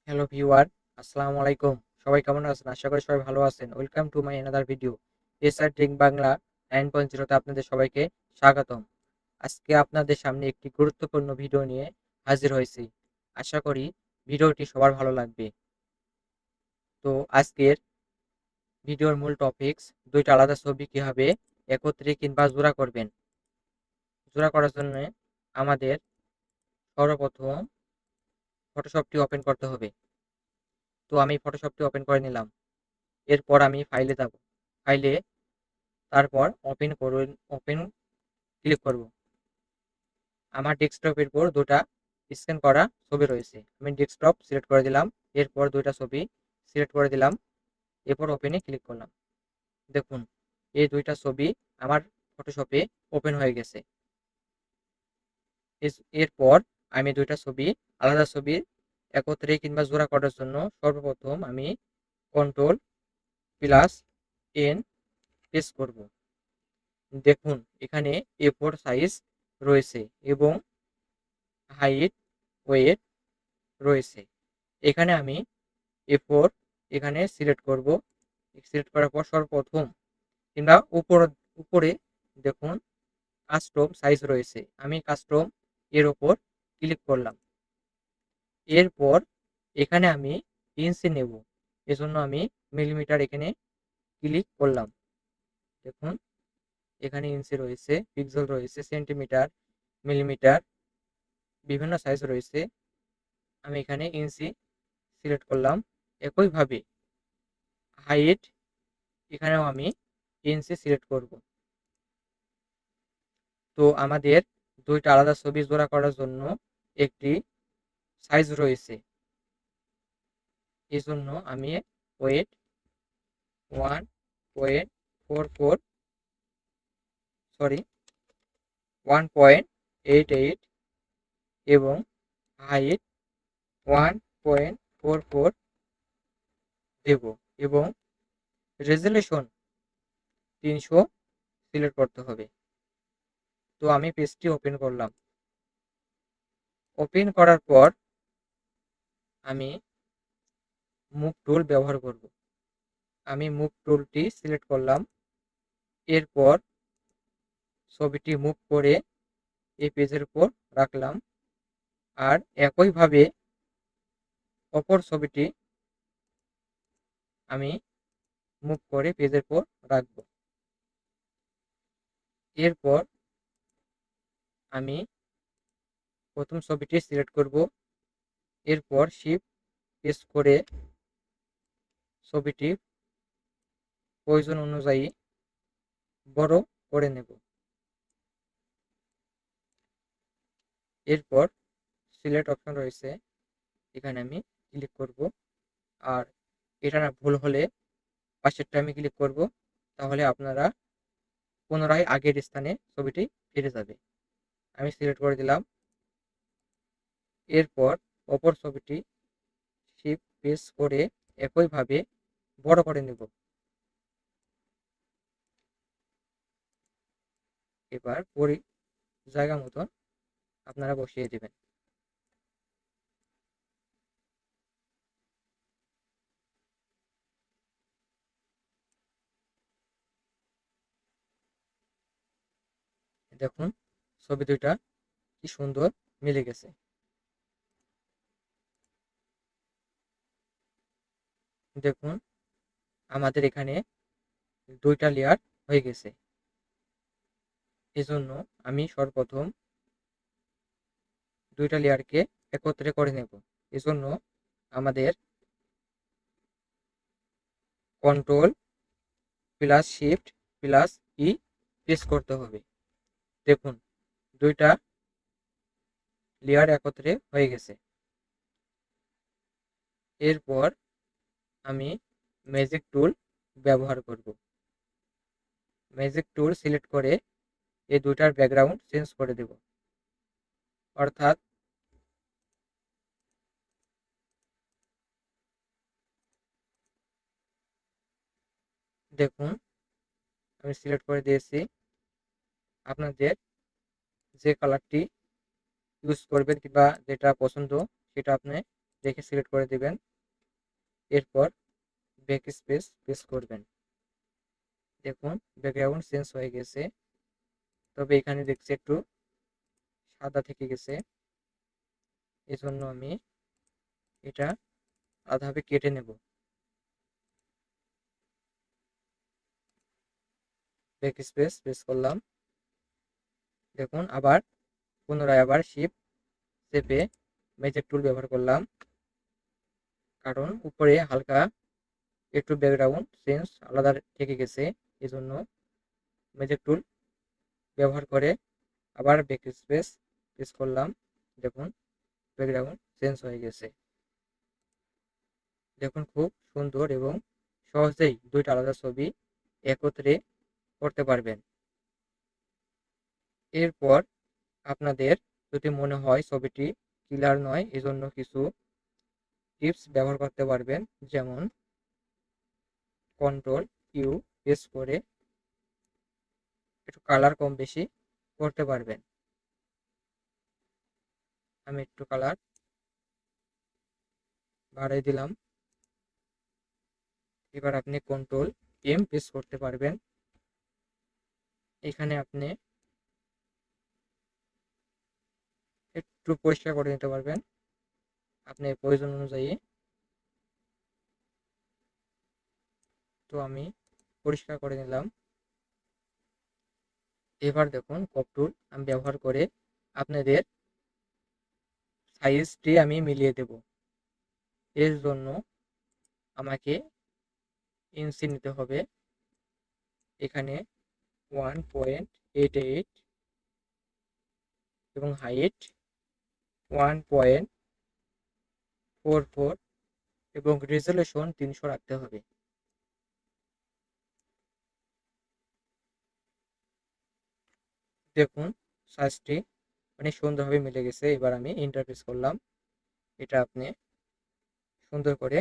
Hello viewer, আসসালামু আলাইকুম। সবাই কেমন আছেন? আশা করি সবাই ভালো আছেন। Welcome to my another video. SR Tech Bangla 9.0 তে আপনাদের সবাইকে স্বাগতম। আজকে আপনাদের সামনে একটি গুরুত্বপূর্ণ ভিডিও নিয়ে হাজির হয়েছি। আশা করি ভিডিওটি সবার ভালো লাগবে। তো আজকের ভিডিওর মূল টপিকস ২ টা আলাদা ছবি কিভাবে একত্রে কিংবা জোড়া করবেন। জোড়া করার জন্যে আমাদের সর্বপ্রথম ফটোশপটি ওপেন করতে হবে। তো আমি ফটোশপটি ওপেন করে নিলাম। এরপর আমি ফাইলে যাব। ফাইলে তারপর ওপেন ক্লিক করব। আমার ডেস্কটপের উপর ২ টা স্ক্যান করা ছবি রয়েছে। আমি ডেস্কটপ সিলেক্ট করে দিলাম। এরপর ২ টা ছবি সিলেক্ট করে দিলাম। এরপর ওপেনে ক্লিক করলাম। দেখুন, এই ২ টা ছবি আমার ফটোশপে ওপেন হয়ে গেছে। এরপর আমি ২ টা ছবি আলাদা ছবি একত্রে কিংবা জোড়া করার জন্য সর্বপ্রথম আমি কন্ট্রোল প্লাস এন প্রেস করব। দেখুন, এখানে A4 সাইজ রয়েছে এবং হাইট, ওয়েট রয়েছে। এখানে আমি A4 এখানে সিলেক্ট করব। সিলেক্ট করার পর সর্বপ্রথম কিংবা উপরে দেখুন কাস্টম সাইজ রয়েছে। আমি কাস্টম এর উপর ক্লিক করলাম। এরপর এখানে আমি ইঞ্চি নেব। এজন্য আমি মিলিমিটার এখানে ক্লিক করলাম। দেখুন, এখানে ইঞ্চি রয়েছে, পিক্সেল রয়েছে, সেন্টিমিটার, মিলিমিটার বিভিন্ন সাইজ রয়েছে। আমি এখানে ইঞ্চি সিলেক্ট করলাম। একইভাবে হাইট এখানেও আমি ইঞ্চি সিলেক্ট করব। তো আমাদের ২ টা আলাদা ছবি জোড়া করার জন্য একটি সাইজ রয়েছে। এজন্য আমি ওয়েট 1.44 সরি 1.88 এবং হাইট 1.44 দেব এবং রেজোলিউশন ৩০০ সিলেক্ট করতে হবে। তো আমি পেজটি ওপেন করলাম। ওপেন করার পর আমি মুভ টুল ব্যবহার করব। আমি মুভ টুলটি সিলেক্ট করলাম। এরপর ছবিটি মুভ করে এই পেজের উপর রাখলাম। আর একইভাবে অপর ছবিটি আমি মুভ করে পেজের উপর রাখব। এরপর আমি প্রথম ছবিটি সিলেক্ট করব। এরপর শিফট প্রেস করে ছবিটি প্রয়োজন অনুযায়ী বড় করে নেব। এরপর সিলেক্ট অপশন রয়েছে, এখানে আমি ক্লিক করব। আর এটা না ভুল হলে পাশেরটা আমি ক্লিক করব। তাহলে আপনারা পুনরায় আগের স্থানে ছবিটি ফিরে যাবে। আমি সিলেক্ট করে দিলাম। এরপর অপর ছবিটি শিফট প্রেস করে একইভাবে বড় করে নেব। এবার জায়গা মতন আপনারা বসিয়ে দেবেন। দেখুন, ছবি দুইটা কি সুন্দর মিলে গেছে। দেখুন, আমাদের এখানে ২ টা লেয়ার হয়ে গেছে। এজন্য আমি সর্বপ্রথম ২ টা লেয়ারকে একত্রে করে নেব। এজন্য আমাদের control plus shift plus E press করতে হবে। দেখুন, ২ টা লেয়ার একত্রে হয়ে গেছে। এরপর আমি ম্যাজিক টুল ব্যবহার করব। ম্যাজিক টুল সিলেক্ট করে এই ২ টার ব্যাকগ্রাউন্ড চেঞ্জ করে দেব। অর্থাৎ দেখুন, আমি সিলেক্ট করে দিয়েছি। আপনাদের যে কালারটি ইউজ করবেন কিংবা যেটা পছন্দ সেটা আপনি দেখে সিলেক্ট করে দিবেন। এরপর ব্যাক স্পেস প্রেস করবেন। দেখুন ব্যাকগ্রাউন্ড চেঞ্জ হয়ে গেছে, তবে এখানে দেখছি একটু সাদা থেকে গেছে, এজন্য আমি এটা আধাভাবে কেটে নেব। ব্যাক স্পেস প্রেস করলাম। দেখুন আবার পুনরায় আবার শিফট চেপে ম্যাজিক টুল ব্যবহার করলাম, কারণ উপরে হালকা একটু ব্যাকগ্রাউন্ড চেঞ্জ আলাদা থেকে গেছে, এজন্য ম্যাজিক টুল ব্যবহার করে আবার ব্যাক স্পেস প্রেস করলাম। দেখুন ব্যাকগ্রাউন্ড চেঞ্জ হয়ে গেছে। দেখুন খুব সুন্দর এবং সহজেই দুইটা আলাদা ছবি একত্রে করতে পারবেন। এরপর আপনাদের যদি মনে হয় ছবিটি ক্লিয়ার নয়, এজন্য কিছু টিপস ব্যবহার করতে পারবেন, যেমন কন্ট্রোল ইউ প্রেস করে একটু কালার কম বেশি করতে পারবেন। আমি একটু কালার বাড়িয়ে দিলাম। এবার আপনি কন্ট্রোল এম প্রেস করতে পারবেন। এখানে আপনি একটু পরিষ্কার করে নিতে পারবেন আপনার প্রয়োজন অনুযায়ী। তো আমি পরিষ্কার করে নিলাম। এবার দেখুন ক্রপ টুল আমি ব্যবহার করে আপনাদের সাইজটি আমি মিলিয়ে দেব। এর জন্য আমাকে ইঞ্চি নিতে হবে। এখানে 1.88 এবং হাইট 1.44 এবং রেজলিউশন 300 রাখতে হবে। দেখুন সাইজটি অনেক সুন্দরভাবে মিলে গেছে। এবার আমি ইন্টারফেস করলাম। এটা আপনি সুন্দর করে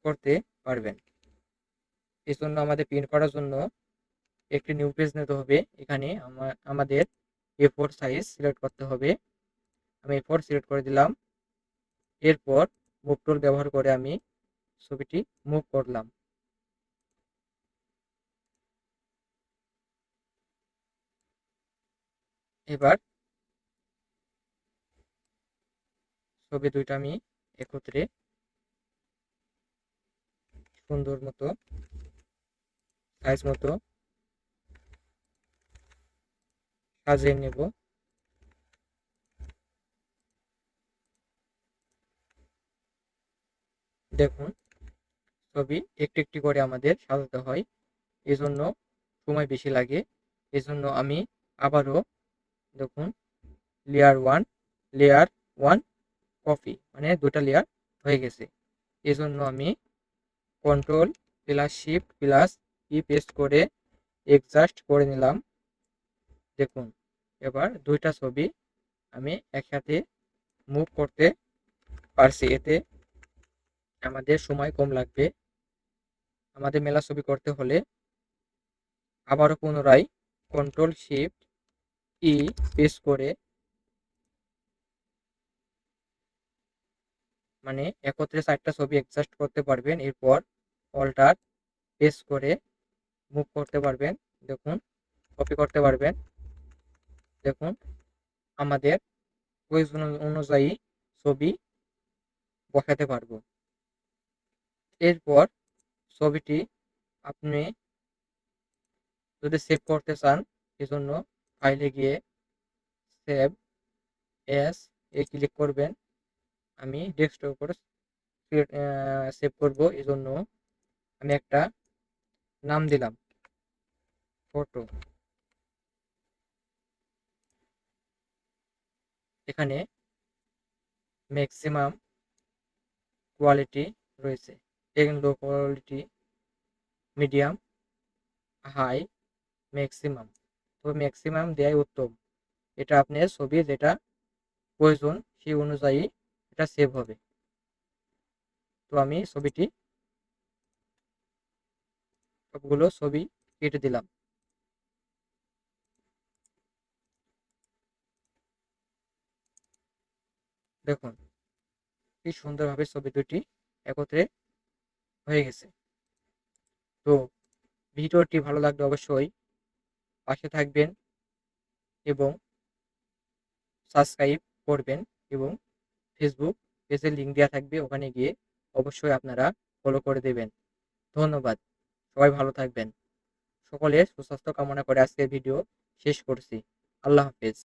করতে পারবেন। এই জন্য আমাদের প্রিন্ট করার জন্য একটি নিউ পেজ নিতে হবে। এখানে আমাদের A4 সাইজ সিলেক্ট করতে হবে। আমি A4 সিলেক্ট করে দিলাম। এরপর মুভ টুল ব্যবহার করে আমি ছবিটি মুভ করলাম। এবার ছবি দুইটা আমি একত্রে সুন্দর মতো সাইজ মতো সাজিয়ে নেব। দেখুন ছবি একটু একটু করে আমাদের সাজাতে হয়, এজন্য সময় বেশি লাগে। এজন্য আমি আবারও দেখুন লেয়ার ওয়ান কপি মানে দুটা লেয়ার হয়ে গেছে। এজন্য আমি control plus shift plus E paste করে এডজাস্ট করে নিলাম। দেখুন এবার দুইটা ছবি আমি একসাথে মুভ করতে পারছি। এতে আমাদের সময় কম লাগবে। আমাদের মেলা ছবি করতে হলে আবারও পুনরায় কন্ট্রোল শিফট ই প্রেস করে মানে একত্রে 4টা ছবি অ্যাডজাস্ট করতে পারবেন। এরপর অল্টার প্রেস করে মুভ করতে পারবেন। দেখুন কপি করতে পারবেন। দেখুন আমাদের প্রয়োজন অনুযায়ী ছবি বসাতে পারবো। এরপর ছবিটি আপনি যদি সেভ করতে চান, এজন্য ফাইলে গিয়ে সেভ এস এ ক্লিক করবেন। আমি ডেস্কটপ উপর সেভ করব, এজন্য আমি একটা নাম দিলাম ফটো। এখানে ম্যাক্সিমাম কোয়ালিটি রয়েছে, low quality, medium, high, maximum. তো ম্যাক্সিমাম দেওয়াই উত্তম। এটা আপনার ছবি যেটা প্রয়োজন সেই অনুযায়ী এটা সেভ হবে। তো আমি সবগুলো ছবি কেটে দিলাম। দেখুন কি সুন্দরভাবে ছবি দুটি একত্রে হয়ে গেছে। তো ভিডিওটি ভালো লাগলে অবশ্যই পাশে থাকবেন এবং সাবস্ক্রাইব করবেন এবং ফেসবুক পেজের লিঙ্ক দেওয়া থাকবে, ওখানে গিয়ে অবশ্যই আপনারা ফলো করে দেবেন। ধন্যবাদ। সবাই ভালো থাকবেন। সকলের সুস্বাস্থ্য কামনা করে আজকের ভিডিও শেষ করছি। আল্লাহ হাফেজ।